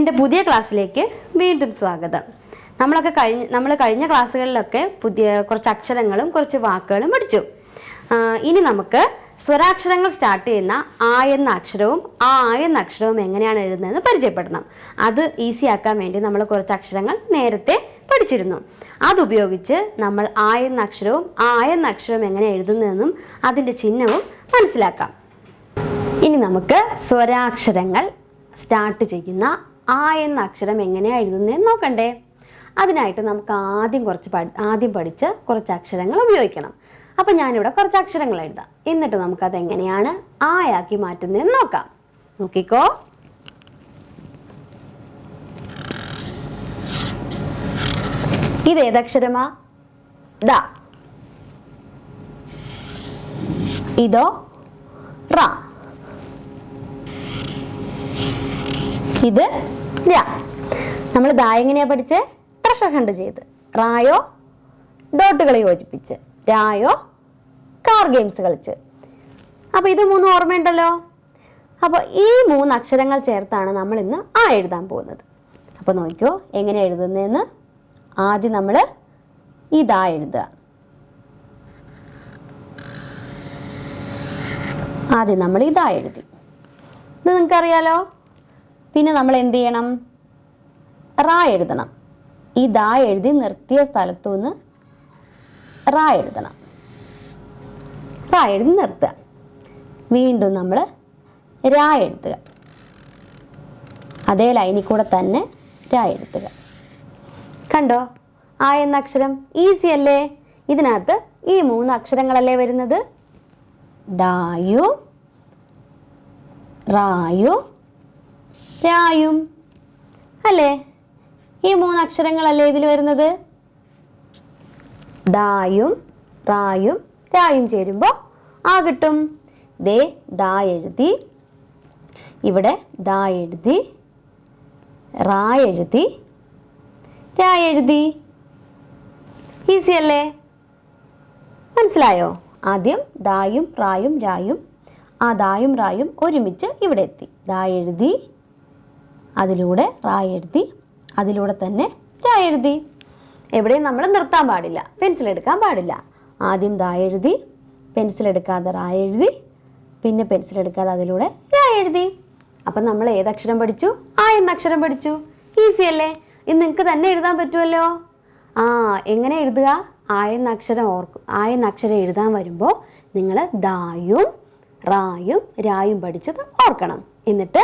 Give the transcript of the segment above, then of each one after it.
എൻ്റെ പുതിയ ക്ലാസ്സിലേക്ക് വീണ്ടും സ്വാഗതം. നമ്മൾ കഴിഞ്ഞ ക്ലാസ്സുകളിലൊക്കെ കുറച്ച് അക്ഷരങ്ങളും കുറച്ച് വാക്കുകളും പഠിച്ചു. ഇനി നമുക്ക് സ്വരാക്ഷരങ്ങൾ സ്റ്റാർട്ട് ചെയ്യുന്ന ആ എന്ന അക്ഷരവും ആ എന്ന അക്ഷരവും എങ്ങനെയാണ് എഴുതുന്നതെന്ന് പരിചയപ്പെടണം. അത് ഈസി ആക്കാൻ വേണ്ടി നമ്മൾ കുറച്ച് അക്ഷരങ്ങൾ നേരത്തെ പഠിച്ചിരുന്നു. അതുപയോഗിച്ച് നമ്മൾ ആ എന്ന അക്ഷരവും ആ എന്ന അക്ഷരവും എങ്ങനെ എഴുതുന്നതെന്നും അതിൻ്റെ ചിഹ്നവും മനസ്സിലാക്കാം. ഇനി നമുക്ക് സ്വരാക്ഷരങ്ങൾ സ്റ്റാർട്ട് ചെയ്യുന്ന ആ എന്ന അക്ഷരം എങ്ങനെയാണ് എഴുതുന്നതെന്ന് നോക്കണ്ടേ? അതിനായിട്ട് നമുക്ക് ആദ്യം പഠിച്ച് കുറച്ച് അക്ഷരങ്ങൾ ഉപയോഗിക്കണം. അപ്പം ഞാനിവിടെ കുറച്ച് അക്ഷരങ്ങൾ എഴുതാം. എന്നിട്ട് നമുക്കതെങ്ങനെയാണ് ആയാക്കി മാറ്റുന്നതെന്ന് നോക്കാം. നോക്കിക്കോ. ഇതേതക്ഷരമാ? ദ. ഇതോ? റ. ഇത് ര. നമ്മൾ ദാ എങ്ങനെയാ പഠിച്ചേ? പ്രഷർ ഹണ്ട് ചെയ്ത്. റായോ ഡോട്ടുകൾ യോജിപ്പിച്ച്. രായോ കാർ ഗെയിംസ് കളിച്ച്. അപ്പോൾ ഇത് മൂന്നും ഓർമ്മയുണ്ടല്ലോ. അപ്പോൾ ഈ മൂന്ന് അക്ഷരങ്ങൾ ചേർത്താണ് നമ്മൾ ഇന്ന് ആ എഴുതാൻ പോകുന്നത്. അപ്പോൾ നോക്കിക്കോ എങ്ങനെ എഴുതുന്നതെന്ന്. ആദ്യം നമ്മൾ ഇതാ എഴുതുക. ആദ്യം നമ്മൾ ഇതാ എഴുതി. ഇത് നിങ്ങൾക്കറിയാലോ. പിന്നെ നമ്മൾ എന്ത് ചെയ്യണം? റാ എഴുതണം. ഈ ദാ എഴുതി നിർത്തിയ സ്ഥലത്തു നിന്ന് റാ എഴുതണം. റാ എഴുതി നിർത്തുക. വീണ്ടും നമ്മൾ രാ എഴുതുക. അതേ ലൈനിൽ കൂടെ തന്നെ രാ എഴുതുക. കണ്ടോ? ആ എന്ന അക്ഷരം ഈസി അല്ലേ? ഇതിനകത്ത് ഈ മൂന്ന് അക്ഷരങ്ങളല്ലേ വരുന്നത്? ദായും റായും രായും അല്ലേ? ഈ മൂന്ന് അക്ഷരങ്ങളല്ലേ ഇതിൽ വരുന്നത്? ദായും റായും രായും ചേരുമ്പോൾ ആ കിട്ടും. ദേ ദാ എഴുതി, ഇവിടെ ദാ എഴുതി, റാ എഴുതി, രാ എഴുതി. ഈസി അല്ലേ? മനസ്സിലായോ? ആദ്യം ദായും റായും രായും. ആ ദായും റായും ഒരുമിച്ച് ഇവിടെ എത്തി. ദാ എഴുതി, അതിലൂടെ റാ എഴുതി, അതിലൂടെ തന്നെ രാ എഴുതി. എവിടെയും നമ്മൾ നിർത്താൻ പാടില്ല, പെൻസിൽ എടുക്കാൻ പാടില്ല. ആദ്യം ദാ എഴുതി, പെൻസിൽ എടുക്കാതെ റാ എഴുതി, പിന്നെ പെൻസിൽ എടുക്കാതെ അതിലൂടെ രാ എഴുതി. അപ്പം നമ്മൾ ഏതക്ഷരം പഠിച്ചു? ആ എന്ന അക്ഷരം പഠിച്ചു. ഈസി അല്ലേ? ഇത് നിങ്ങൾക്ക് തന്നെ എഴുതാൻ പറ്റുമല്ലോ. എങ്ങനെ എഴുതുക? ആ എന്ന അക്ഷരം എഴുതാൻ വരുമ്പോൾ നിങ്ങൾ ദായും റായും രായും പഠിച്ചത് ഓർക്കണം. എന്നിട്ട്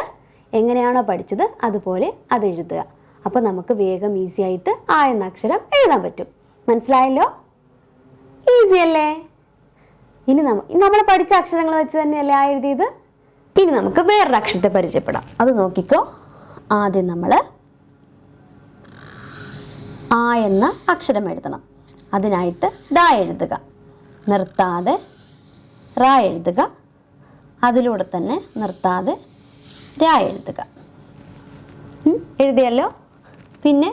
എങ്ങനെയാണോ പഠിച്ചത് അതുപോലെ അത് എഴുതുക. അപ്പോൾ നമുക്ക് വേഗം ഈസി ആയിട്ട് ആ എന്ന അക്ഷരം എഴുതാൻ പറ്റും. മനസ്സിലായല്ലോ? ഈസി അല്ലേ? ഇനി നമ്മൾ പഠിച്ച അക്ഷരങ്ങൾ വെച്ച് തന്നെയല്ലേ ആ എഴുതിയത്. ഇനി നമുക്ക് വേറൊരു അക്ഷരത്തെ പരിചയപ്പെടാം. അത് നോക്കിക്കോ. ആദ്യം നമ്മൾ ആ എന്ന അക്ഷരം എഴുതണം. അതിനായിട്ട് ദാ എഴുതുക, നിർത്താതെ റാ എഴുതുക, അതിലൂടെ തന്നെ നിർത്താതെ രാ എഴുതുക. എഴുതിയല്ലോ. പിന്നെ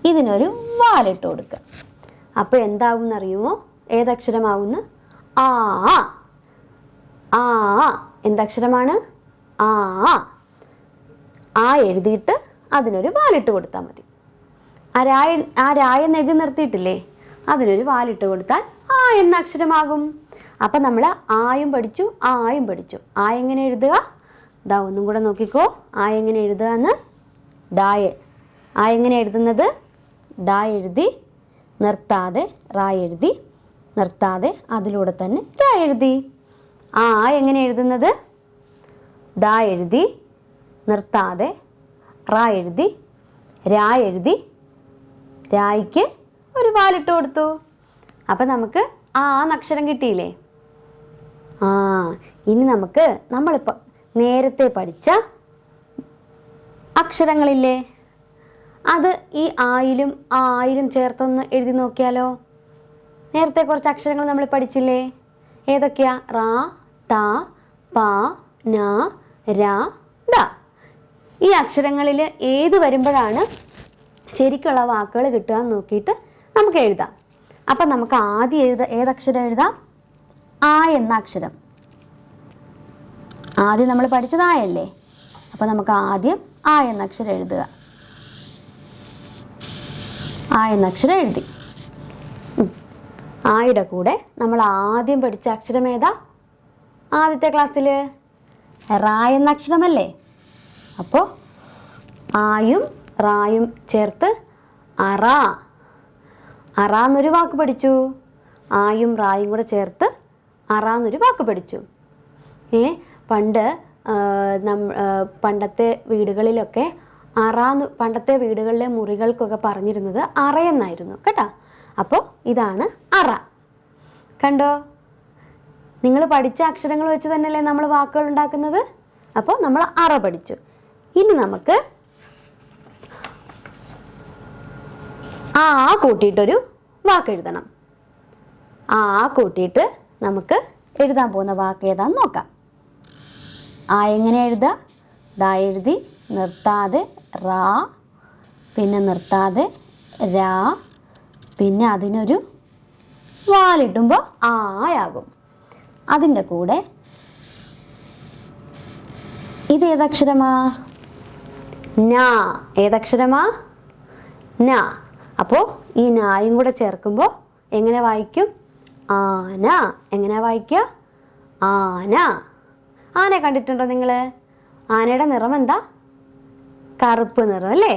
ഇതിനൊരു വാലിട്ട് കൊടുക്കുക. അപ്പോൾ എന്താവും എന്നറിയുമോ? ഏതക്ഷരമാവുന്ന? ആ. എന്തക്ഷരമാണ്? ആ. എഴുതിയിട്ട് അതിനൊരു വാലിട്ട് കൊടുത്താൽ മതി. ആ രായ എന്ന് എഴുതി നിർത്തിയിട്ടില്ലേ? അതിനൊരു വാലിട്ട് കൊടുത്താൽ ആ എന്ന അക്ഷരമാകും. അപ്പം നമ്മൾ ആയും പഠിച്ചു ആയും പഠിച്ചു. ആ എങ്ങനെ എഴുതുക? ദാ ഒന്നും കൂടെ നോക്കിക്കോ. ആ എങ്ങനെ എഴുതുക എന്ന്. ആ എങ്ങനെ എഴുതുന്നത്? ദാ എഴുതി, നിർത്താതെ റാ എഴുതി, നിർത്താതെ അതിലൂടെ തന്നെ രാ എഴുതി. ആ എങ്ങനെ എഴുതുന്നത്? ദാ എഴുതി, നിർത്താതെ റാ എഴുതി, രാ എഴുതി, രായ്ക്ക് ഒരു വാലിട്ട് കൊടുത്തു. അപ്പം നമുക്ക് ആ അക്ഷരം കിട്ടിയില്ലേ? ഇനി നമുക്ക് നമ്മളിപ്പോൾ നേരത്തെ പഠിച്ച അക്ഷരങ്ങളില്ലേ, അത് ഈ ആയിലും ചേർത്തൊന്ന് എഴുതി നോക്കിയാലോ? നേരത്തെ കുറച്ച് അക്ഷരങ്ങൾ നമ്മൾ പഠിച്ചില്ലേ? ഏതൊക്കെയാ? റാ, ത, പ, ന, ര, ദ. ഈ അക്ഷരങ്ങളിൽ ഏത് വരുമ്പോഴാണ് ശരിക്കുള്ള വാക്കുകൾ കിട്ടുക എന്ന് നോക്കിയിട്ട് നമുക്ക് എഴുതാം. അപ്പം നമുക്ക് ആദ്യം ഏതക്ഷരം എഴുതാം? ആ എന്ന അക്ഷരം. ആദ്യം നമ്മൾ പഠിച്ചത് ആയല്ലേ? അപ്പോൾ നമുക്ക് ആദ്യം ആ എന്ന അക്ഷരം എഴുതുക. ആ എന്ന അക്ഷരം എഴുതി. ആയുടെ കൂടെ നമ്മൾ ആദ്യം പഠിച്ച അക്ഷരം ഏതാ? ആദ്യത്തെ ക്ലാസ്സിൽ റാ എന്ന അക്ഷരമല്ലേ? അപ്പോൾ ആയും റായും ചേർത്ത് അറ. അറ എന്നൊരു വാക്ക് പഠിച്ചു. ആയും റായും കൂടെ ചേർത്ത് അറ എന്നൊരു വാക്ക് പഠിച്ചു. പണ്ടത്തെ വീടുകളിലൊക്കെ പണ്ടത്തെ വീടുകളിലെ മുറികൾക്കൊക്കെ പറഞ്ഞിരുന്നത് അറയെന്നായിരുന്നു കേട്ടോ. അപ്പോൾ ഇതാണ് അറ. കണ്ടോ? നിങ്ങൾ പഠിച്ച അക്ഷരങ്ങൾ വെച്ച് തന്നെയല്ലേ നമ്മൾ വാക്കുകൾ ഉണ്ടാക്കുന്നത്. അപ്പോൾ നമ്മൾ അറ പഠിച്ചു. ഇനി നമുക്ക് ആ കൂട്ടിയിട്ടൊരു വാക്ക് എഴുതണം. ആ കൂട്ടിയിട്ട് നമുക്ക് എഴുതാൻ പോകുന്ന വാക്ക് ഏതാന്ന് നോക്കാം. ആ എങ്ങനെ എഴുതുക? ദാ എഴുതി, നിർത്താതെ റാ, പിന്നെ നിർത്താതെ രാ, പിന്നെ അതിനൊരു വാലിടുമ്പോൾ ആയാകും. അതിൻ്റെ കൂടെ ഇത് ഏതക്ഷരമാ? നാ. ഏതക്ഷരമാ? നാ. അപ്പോൾ ഈ നായും കൂടെ ചേർക്കുമ്പോൾ എങ്ങനെ വായിക്കും? ആന. എങ്ങനെ വായിക്കുക? ആന. ആനയെ കണ്ടിട്ടുണ്ടോ നിങ്ങൾ? ആനയുടെ നിറം എന്താ? കറുപ്പ് നിറം അല്ലേ?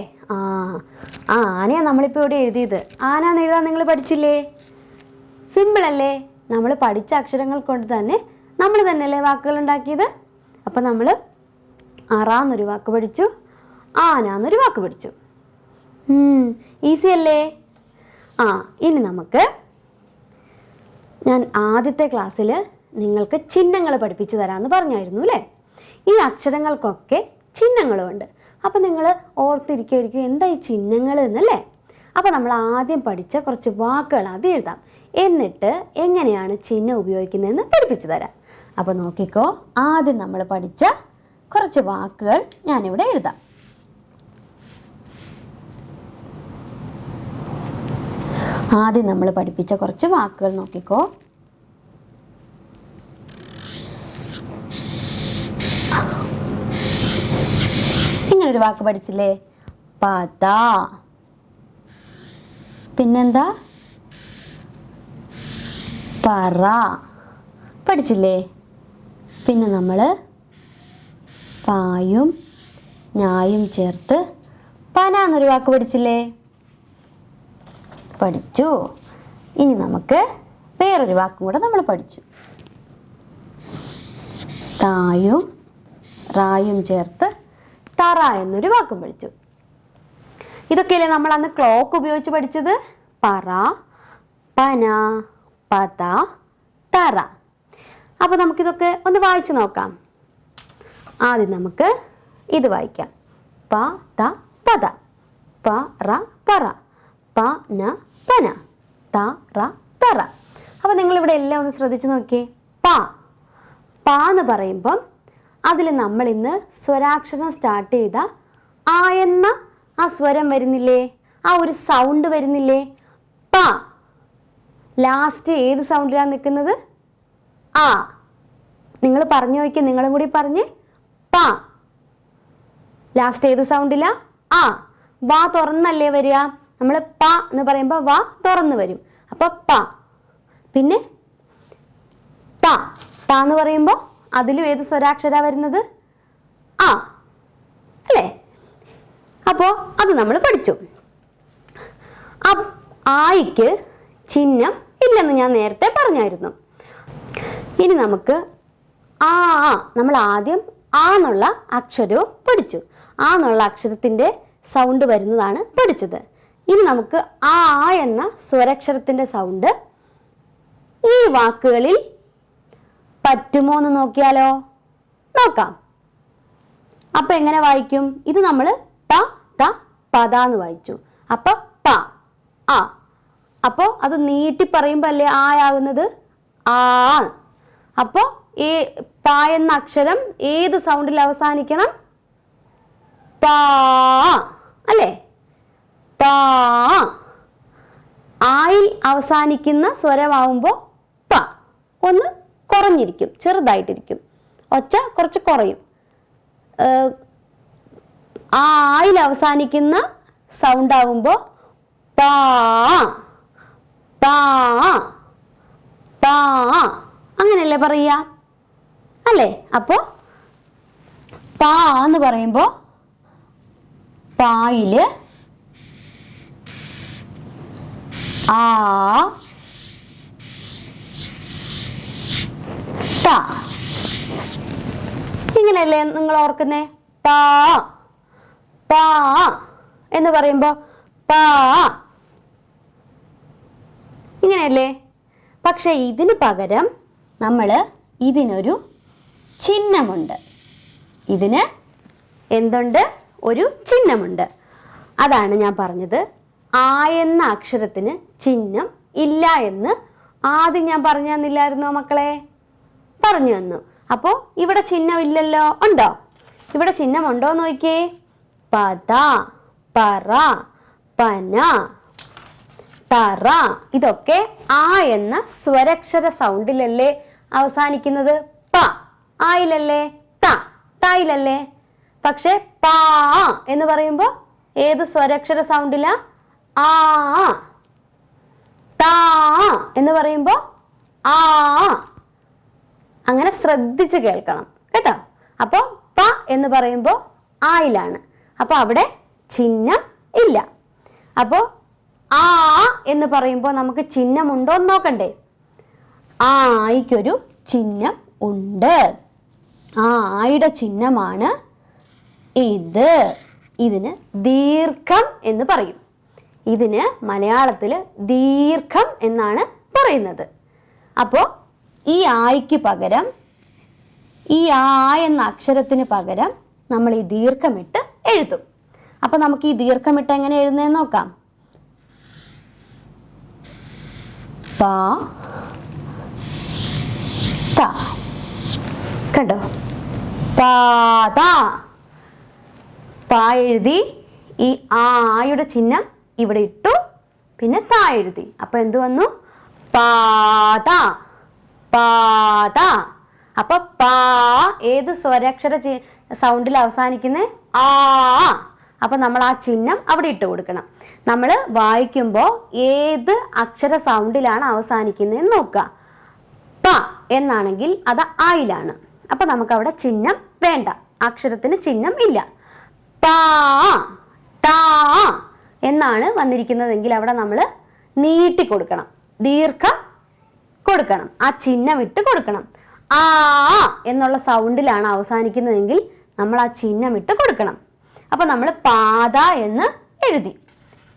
ആനയാണ് നമ്മളിപ്പോൾ ഇവിടെ എഴുതിയത്. ആന എന്ന് എഴുതാൻ നിങ്ങൾ പഠിച്ചില്ലേ? സിമ്പിൾ അല്ലേ? നമ്മൾ പഠിച്ച അക്ഷരങ്ങൾ കൊണ്ട് തന്നെ നമ്മൾ തന്നെയല്ലേ വാക്കുകൾ ഉണ്ടാക്കിയത്. അപ്പം നമ്മൾ അറ എന്നൊരു വാക്ക് പഠിച്ചു, ആന എന്നൊരു വാക്ക് പഠിച്ചു. ഈസി അല്ലേ? ഇനി നമുക്ക്, ഞാൻ ആദ്യത്തെ ക്ലാസ്സിൽ നിങ്ങൾക്ക് ചിഹ്നങ്ങൾ പഠിപ്പിച്ചു തരാമെന്ന് പറഞ്ഞായിരുന്നു അല്ലേ? ഈ അക്ഷരങ്ങൾക്കൊക്കെ ചിഹ്നങ്ങളുമുണ്ട്. അപ്പം നിങ്ങൾ ഓർത്തിരിക്കുമായിരിക്കും എന്താ ഈ ചിഹ്നങ്ങൾ എന്നല്ലേ? അപ്പോൾ നമ്മൾ ആദ്യം പഠിച്ച കുറച്ച് വാക്കുകൾ ആദ്യം എഴുതാം. എന്നിട്ട് എങ്ങനെയാണ് ചിഹ്നം ഉപയോഗിക്കുന്നതെന്ന് പഠിപ്പിച്ചു തരാം. അപ്പോൾ നോക്കിക്കോ, ആദ്യം നമ്മൾ പഠിച്ച കുറച്ച് വാക്കുകൾ ഞാനിവിടെ എഴുതാം. ആദ്യം നമ്മൾ പഠിപ്പിച്ച കുറച്ച് വാക്കുകൾ നോക്കിക്കോ. ഇങ്ങനൊരു വാക്ക് പഠിച്ചില്ലേ? പത. പിന്നെന്താ? പറ. പഠിച്ചില്ലേ? പിന്നെ നമ്മൾ പായും ഞായും ചേർത്ത് പന എന്നൊരു വാക്ക് പഠിച്ചില്ലേ? പഠിച്ചു. ഇനി നമുക്ക് വേറൊരു വാക്കും കൂടെ നമ്മൾ പഠിച്ചു. തായും റായും ചേർത്ത് തറ എന്നൊരു വാക്കും പഠിച്ചു. ഇതൊക്കെയല്ലേ നമ്മൾ അന്ന് ക്ലോക്ക് ഉപയോഗിച്ച് പഠിച്ചത്? പറ, പന, പത, തറ. അപ്പോൾ നമുക്കിതൊക്കെ ഒന്ന് വായിച്ചു നോക്കാം. ആദ്യം നമുക്ക് ഇത് വായിക്കാം. പ ത പത, പ റ പറ, പ ന പന, ത റ തറ. അപ്പോൾ നിങ്ങളിവിടെ എല്ലാം ഒന്ന് ശ്രദ്ധിച്ചു നോക്കിയേ. പ എന്ന് പറയുമ്പം അതിൽ നമ്മൾ ഇന്ന് സ്വരാക്ഷരം സ്റ്റാർട്ട് ചെയ്ത ആ എന്ന ആ സ്വരം വരുന്നില്ലേ? ആ ഒരു സൗണ്ട് വരുന്നില്ലേ? പ. ലാസ്റ്റ് ഏത് സൗണ്ടിലാണ് നിൽക്കുന്നത്? ആ. നിങ്ങൾ പറഞ്ഞു നോക്കിയാൽ നിങ്ങളും കൂടി പറഞ്ഞ്. പ. ലാസ്റ്റ് ഏത് സൗണ്ടിലാ? ആ. വാ തുറന്നല്ലേ വരിക? നമ്മൾ പ എന്ന് പറയുമ്പോൾ വാ തുറന്ന് വരും. അപ്പോൾ പ. പിന്നെ ത. ത എന്ന് പറയുമ്പോൾ അതിലും ഏത് സ്വരാക്ഷര വരുന്നത്? ആ അല്ലേ? അപ്പോൾ അത് നമ്മൾ പഠിച്ചു. ആയിക്ക് ചിഹ്നം ഇല്ലെന്ന് ഞാൻ നേരത്തെ പറഞ്ഞായിരുന്നു. ഇനി നമുക്ക് നമ്മൾ ആദ്യം ആ എന്നുള്ള അക്ഷരവും പഠിച്ചു. ആ എന്നുള്ള അക്ഷരത്തിൻ്റെ സൗണ്ട് വരുന്നതാണ് പഠിച്ചത്. ഇനി നമുക്ക് ആ എന്ന സ്വരക്ഷരത്തിൻ്റെ സൗണ്ട് ഈ വാക്കുകളിൽ പറ്റുമോ എന്ന് നോക്കിയാലോ? നോക്കാം. അപ്പം എങ്ങനെ വായിക്കും? ഇത് നമ്മൾ പ ത പത എന്ന് വായിച്ചു. അപ്പം പ ആ. അപ്പോൾ അത് നീട്ടി പറയുമ്പോൾ അല്ലേ ആയാകുന്നത്? ആ. അപ്പോൾ ഈ പ എന്ന അക്ഷരം ഏത് സൗണ്ടിൽ അവസാനിക്കണം? പാ അല്ലേ? പാ. ആയിൽ അവസാനിക്കുന്ന സ്വരമാവുമ്പോൾ പ ഒന്ന് കുറഞ്ഞിരിക്കും, ചെറുതായിട്ടിരിക്കും. ഒച്ച കുറച്ച് കുറയും. ആയിൽ അവസാനിക്കുന്ന സൗണ്ട് ആകുമ്പോൾ പാ പാ പാ അങ്ങനെയല്ലേ പറയുക അല്ലേ? അപ്പോ പാ എന്ന് പറയുമ്പോൾ പായില് ആ ത ഇങ്ങനെയല്ലേ നിങ്ങൾ ഓർക്കുന്നേ? പാ പാ എന്ന് പറയുമ്പോ പാ ഇങ്ങനെയല്ലേ? പക്ഷെ ഇതിന് പകരം നമ്മൾ ഇതിനൊരു ചിഹ്നമുണ്ട്. ഇതിന് എന്തുണ്ട്? ഒരു ചിഹ്നമുണ്ട്. അതാണ് ഞാൻ പറഞ്ഞത്. ആ എന്ന അക്ഷരത്തിന് ചിഹ്നം ഇല്ല എന്ന് ആദ്യം ഞാൻ പറഞ്ഞു തന്നില്ലായിരുന്നോ മക്കളെ? പറഞ്ഞു തന്നു. അപ്പോൾ ഇവിടെ ചിഹ്നം ഇല്ലല്ലോ. ഉണ്ടോ? ഇവിടെ ചിഹ്നം ഉണ്ടോ എന്ന് നോക്കിയേ. പത, പറ, പന, തറ ഇതൊക്കെ ആ എന്ന സ്വരക്ഷര സൗണ്ടിലല്ലേ അവസാനിക്കുന്നത്? പ ആയിലല്ലേ? തായിലല്ലേ? പക്ഷെ പാ എന്ന് പറയുമ്പോ ഏത് സ്വരക്ഷര സൗണ്ടിലാ? ആ. താ എന്ന് പറയുമ്പോ ആ. അങ്ങനെ ശ്രദ്ധിച്ച് കേൾക്കണം കേട്ടോ. അപ്പൊ പ എന്ന് പറയുമ്പോ ആയിലാണ്. അപ്പൊ അവിടെ ചിഹ്നം ഇല്ല. അപ്പോ ആ എന്ന് പറയുമ്പോൾ നമുക്ക് ചിഹ്നം ഉണ്ടോ എന്ന് നോക്കണ്ടേ? ആ ആയിക്കൊരു ചിഹ്നം ഉണ്ട്. ആ ആയുടെ ചിഹ്നമാണ് ഇത്. ഇതിന് ദീർഘം എന്ന് പറയും. ഇതിന് മലയാളത്തിൽ ദീർഘം എന്നാണ് പറയുന്നത്. അപ്പോൾ ഈ ആയിക്ക് പകരം, ഈ ആ എന്ന അക്ഷരത്തിന് പകരം നമ്മൾ ഈ ദീർഘമിട്ട് എഴുതും. അപ്പൊ നമുക്ക് ഈ ദീർഘമിട്ട് എങ്ങനെ എഴുതുന്നതെന്ന് നോക്കാം. പ ത കണ്ടോ? പാത. പാ എഴുതി. ഈ ആയുടെ ചിഹ്നം ഇവിടെ ഇട്ടു. പിന്നെ താ എഴുതി. അപ്പൊ എന്ത് വന്നു? പാത. പാത. അപ്പൊ പാ ഏത് സ്വരാക്ഷര സൗണ്ടിൽ അവസാനിക്കുന്നത്? ആ. അപ്പൊ നമ്മൾ ആ ചിഹ്നം അവിടെ ഇട്ട് കൊടുക്കണം. നമ്മൾ വായിക്കുമ്പോൾ ഏത് അക്ഷര സൗണ്ടിലാണ് അവസാനിക്കുന്നതെന്ന് നോക്കുക. പ എന്നാണെങ്കിൽ അത് ആയിലാണ്. അപ്പൊ നമുക്ക് അവിടെ ചിഹ്നം വേണ്ട. അക്ഷരത്തിന് ചിഹ്നം ഇല്ല. പാ താ എന്നാണ് വന്നിരിക്കുന്നതെങ്കിൽ അവിടെ നമ്മൾ നീട്ടി കൊടുക്കണം, ദീർഘം കൊടുക്കണം, ആ ചിഹ്നം ഇട്ട് കൊടുക്കണം. ആ എന്നുള്ള സൗണ്ടിലാണ് അവസാനിക്കുന്നതെങ്കിൽ നമ്മൾ ആ ചിഹ്നം ഇട്ട് കൊടുക്കണം. അപ്പൊ നമ്മൾ പാത എന്ന് എഴുതി.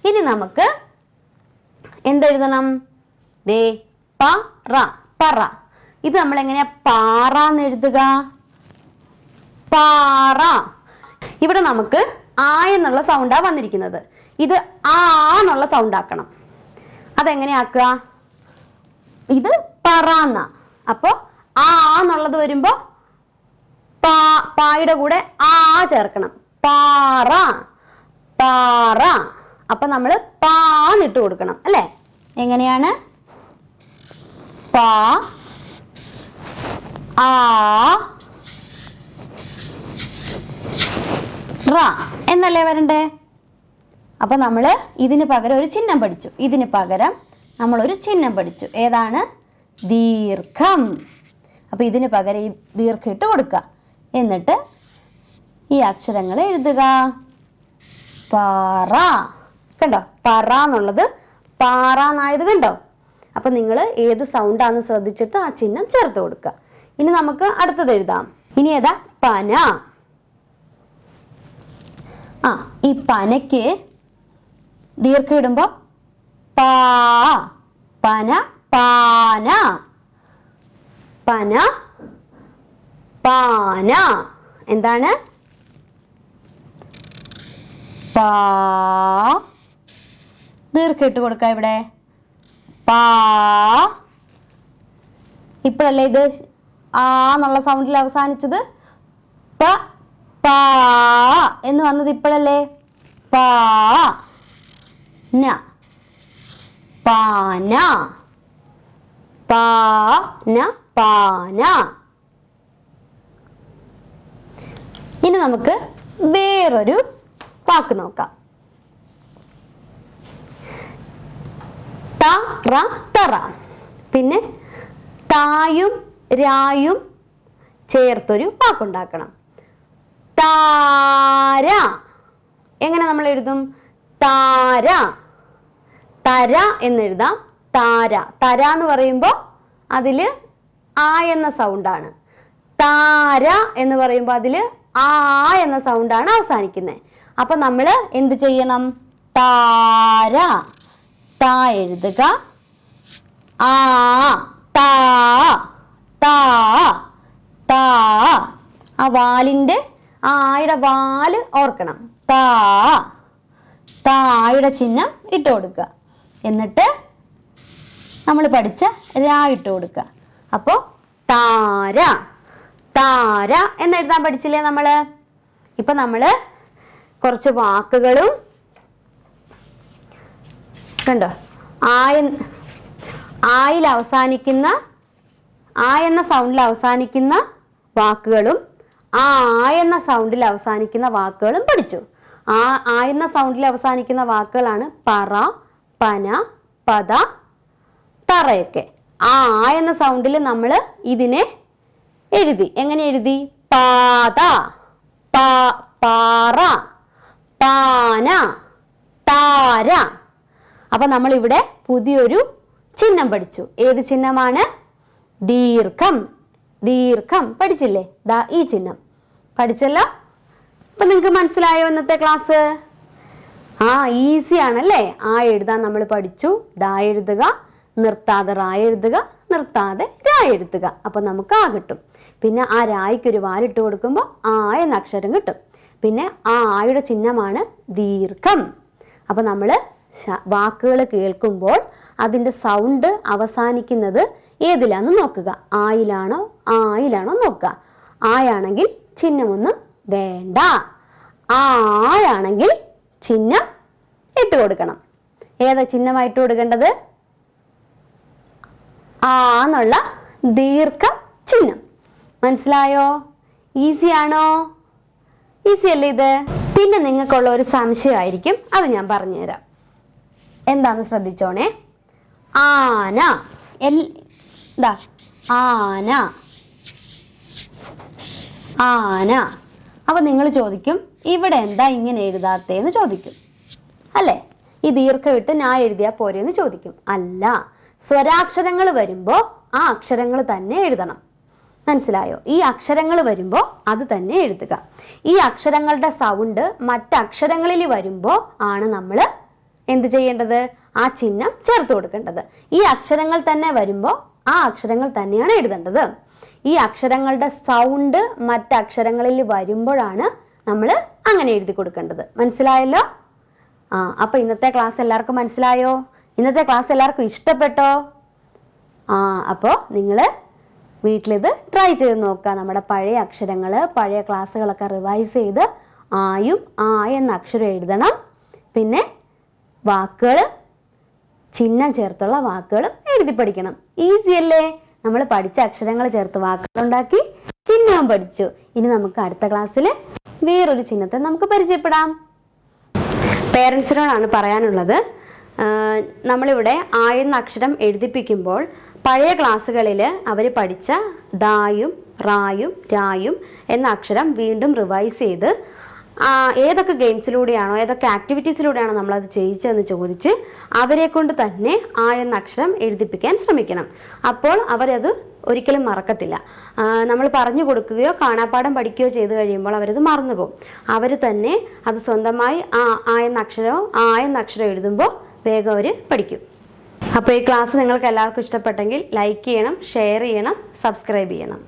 ഇനി നമുക്ക് എന്തെഴുതണം? ദേ പറ. പറ. ഇത് നമ്മൾ എങ്ങനെയാ പാറ എന്ന് എഴുതുക? പാറ. ഇവിടെ നമുക്ക് ആ എന്നുള്ള സൗണ്ടാ വന്നിരിക്കുന്നത്. ഇത് ആ എന്നുള്ള സൗണ്ട് ആക്കണം. അതെങ്ങനെയാക്കുക? ഇത് പറന്ന. അപ്പോ ആ എന്നുള്ളത് വരുമ്പോ പായുടെ കൂടെ ആ ചേർക്കണം. പാറ. പാറ. അപ്പൊ നമ്മൾ പാന്നിട്ട് കൊടുക്കണം അല്ലേ? എങ്ങനെയാണ്? പാ ആ റ എന്നല്ലേ വരണ്ടേ? അപ്പൊ നമ്മൾ ഇതിന് പകരം ഒരു ചിഹ്നം പഠിച്ചു. ഇതിന് പകരം നമ്മൾ ഒരു ചിഹ്നം പഠിച്ചു. ഏതാണ്? ദീർഘം. അപ്പൊ ഇതിന് പകരം ഈ ദീർഘം ഇട്ട് കൊടുക്കുക. എന്നിട്ട് ഈ അക്ഷരങ്ങൾ എഴുതുക. പാറ. കണ്ടോ? പറ എന്നുള്ളത് പാറ എന്നായത് കണ്ടോ? അപ്പൊ നിങ്ങൾ ഏത് സൗണ്ടാന്ന് ശ്രദ്ധിച്ചിട്ട് ആ ചിഹ്നം ചേർത്ത് കൊടുക്കുക. ഇനി നമുക്ക് അടുത്തത് എഴുതാം. ഇനി ഏതാ? പന. ഈ പനയ്ക്ക് ദീർഘം ഇടുമ്പോ പാ. പന. പാന. പന. പാന. എന്താണ്? പാ. ദീർഘം ഇട്ട് കൊടുക്ക ഇവിടെ. പാ. ഇപ്പോഴല്ലേ ഇത് ആ എന്നുള്ള സൗണ്ടിൽ അവസാനിച്ചത്? പ പാ എന്ന് വന്നത് ഇപ്പോഴല്ലേ? പാ ന. പാന. പാന. പാന. ഇനി നമുക്ക് വേറൊരു വാക്ക് നോക്കാം. തറ തറ. പിന്നെ തായും രായും ചേർത്തൊരു വാക്കുണ്ടാക്കണം. താര. എങ്ങനെ നമ്മൾ എഴുതും? താര. തര എന്നെഴുതാം. താര. തര എന്ന് പറയുമ്പോൾ അതിൽ ആ എന്ന സൗണ്ടാണ്. താര എന്ന് പറയുമ്പോൾ അതിൽ ആ എന്ന സൗണ്ടാണ് അവസാനിക്കുന്നത്. അപ്പം നമ്മൾ എന്ത് ചെയ്യണം? താര. താ എഴുതുക. ആ താ താ താ. ആ വാലിൻ്റെ ആയുടെ വാല് ഓർക്കണം. താ. തായുടെ ചിഹ്നം ഇട്ട് കൊടുക്കുക. എന്നിട്ട് നമ്മൾ പഠിച്ച രാ ഇട്ട് കൊടുക്കുക. അപ്പോൾ താര. താര എന്നെഴുതാൻ പഠിച്ചില്ലേ നമ്മൾ? ഇപ്പം നമ്മൾ കുറച്ച് വാക്കുകളും കണ്ടോ, ആയിൽ അവസാനിക്കുന്ന ആ എന്ന സൗണ്ടിൽ അവസാനിക്കുന്ന വാക്കുകളും ആ എന്ന സൗണ്ടിൽ അവസാനിക്കുന്ന വാക്കുകളും പഠിച്ചു. ആ എന്ന സൗണ്ടിൽ അവസാനിക്കുന്ന വാക്കുകളാണ് പറ, പന, പദ, തറയൊക്കെ. ആ എന്ന സൗണ്ടിൽ നമ്മൾ ഇതിനെ എഴുതി. എങ്ങനെ എഴുതി? പാത, പാറ, പാന, താര. അപ്പൊ നമ്മൾ ഇവിടെ പുതിയൊരു ചിഹ്നം പഠിച്ചു. ഏത് ചിഹ്നമാണ്? ദീർഘം. ദീർഘം പഠിച്ചില്ലേ? ദാ ഈ ചിഹ്നം പഠിച്ചല്ലോ. അപ്പൊ നിങ്ങൾക്ക് മനസ്സിലായോ ഇന്നത്തെ ക്ലാസ്? ഈസി ആണല്ലേ? ആ എഴുതാൻ നമ്മൾ പഠിച്ചു. ദാ എഴുതുക, നിർത്താതെ റാ എഴുതുക, നിർത്താതെ രാ എഴുതുക. അപ്പൊ നമുക്ക് ആ കിട്ടും. പിന്നെ ആ രായ്ക്കൊരു വാലിട്ട് കൊടുക്കുമ്പോൾ ആ എന്ന അക്ഷരം കിട്ടും. പിന്നെ ആ ആയുടെ ചിഹ്നമാണ് ദീർഘം. അപ്പൊ നമ്മൾ വാക്കുകൾ കേൾക്കുമ്പോൾ അതിൻ്റെ സൗണ്ട് അവസാനിക്കുന്നത് ഏതിലാന്ന് നോക്കുക. ആയിലാണോ ആയിലാണോ നോക്കുക. ആയാണെങ്കിൽ ചിഹ്നമൊന്നും വേണ്ട. ആയാണെങ്കിൽ ചിഹ്നം ഇട്ട് കൊടുക്കണം. ഏതാ ചിഹ്നമായിട്ട് കൊടുക്കേണ്ടത്? എന്നുള്ള ദീർഘ ചിഹ്നം. മനസ്സിലായോ? ഈസി ആണോ? ഈസി അല്ലേ ഇത്? പിന്നെ നിങ്ങൾക്കുള്ള ഒരു സംശയമായിരിക്കും, അത് ഞാൻ പറഞ്ഞുതരാം. എന്താന്ന് ശ്രദ്ധിച്ചോണേ. ആന. ആന ആന. അപ്പൊ നിങ്ങൾ ചോദിക്കും, ഇവിടെ എന്താ ഇങ്ങനെ എഴുതാത്തേന്ന് ചോദിക്കും അല്ലേ? ഈ ദീർഘം ഇട്ട് ഞാൻ എഴുതിയാൽ പോരെന്ന് ചോദിക്കും. അല്ല, സ്വരാക്ഷരങ്ങൾ വരുമ്പോൾ ആ അക്ഷരങ്ങൾ തന്നെ എഴുതണം. മനസ്സിലായോ? ഈ അക്ഷരങ്ങൾ വരുമ്പോൾ അത് തന്നെ എഴുതുക. ഈ അക്ഷരങ്ങളുടെ സൗണ്ട് മറ്റക്ഷരങ്ങളിൽ വരുമ്പോൾ ആണ് നമ്മൾ എന്ത് ചെയ്യേണ്ടത്? ആ ചിഹ്നം ചേർത്ത് കൊടുക്കേണ്ടത്. ഈ അക്ഷരങ്ങൾ തന്നെ വരുമ്പോൾ ആ അക്ഷരങ്ങൾ തന്നെയാണ് എഴുതേണ്ടത്. ഈ അക്ഷരങ്ങളുടെ സൗണ്ട് മറ്റക്ഷരങ്ങളിൽ വരുമ്പോഴാണ് നമ്മൾ അങ്ങനെ എഴുതി കൊടുക്കേണ്ടത്. മനസ്സിലായല്ലോ? അപ്പൊ ഇന്നത്തെ ക്ലാസ് എല്ലാവർക്കും മനസ്സിലായോ? ഇന്നത്തെ ക്ലാസ് എല്ലാവർക്കും ഇഷ്ടപ്പെട്ടോ? അപ്പോൾ നിങ്ങൾ വീട്ടിലിത് ട്രൈ ചെയ്ത് നോക്കുക. നമ്മുടെ പഴയ അക്ഷരങ്ങൾ, പഴയ ക്ലാസ്സുകളൊക്കെ റിവൈസ് ചെയ്ത് ആയും ആ എന്ന അക്ഷരം എഴുതണം. പിന്നെ വാക്കുകൾ, ചിഹ്നം ചേർത്തുള്ള വാക്കുകളും എഴുതി പഠിക്കണം. ഈസി അല്ലേ? നമ്മൾ പഠിച്ച അക്ഷരങ്ങൾ ചേർത്ത് വാക്കുകളുണ്ടാക്കി ചിഹ്നവും പഠിച്ചു. ഇനി നമുക്ക് അടുത്ത ക്ലാസ്സിൽ വേറൊരു ചിഹ്നത്തെ നമുക്ക് പരിചയപ്പെടാം. പേരൻസിനോടാണ് പറയാനുള്ളത്. നമ്മളിവിടെ ആ എന്ന അക്ഷരം എഴുതിപ്പിക്കുമ്പോൾ പഴയ ക്ലാസ്സുകളിൽ അവർ പഠിച്ച ദായും റായും രായും എന്ന അക്ഷരം വീണ്ടും റിവൈസ് ചെയ്ത് ഏതൊക്കെ ഗെയിംസിലൂടെയാണോ ഏതൊക്കെ ആക്ടിവിറ്റീസിലൂടെയാണോ നമ്മളത് ചെയ്യിച്ചതെന്ന് ചോദിച്ച് അവരെ കൊണ്ട് തന്നെ ആ എന്ന അക്ഷരം എഴുതിപ്പിക്കാൻ ശ്രമിക്കണം. അപ്പോൾ അവരത് ഒരിക്കലും മറക്കത്തില്ല. നമ്മൾ പറഞ്ഞു കൊടുക്കുകയോ കാണാപ്പാഠം പഠിക്കുകയോ ചെയ്ത് കഴിയുമ്പോൾ അവരത് മറന്നുപോകും. അവർ തന്നെ അത് സ്വന്തമായി ആ എന്ന അക്ഷരം എഴുതുമ്പോൾ വേഗം അവർ പഠിക്കും. അപ്പോൾ ഈ ക്ലാസ് നിങ്ങൾക്ക് എല്ലാവർക്കും ഇഷ്ടപ്പെട്ടെങ്കിൽ ലൈക്ക് ചെയ്യണം, ഷെയർ ചെയ്യണം, സബ്സ്ക്രൈബ് ചെയ്യണം.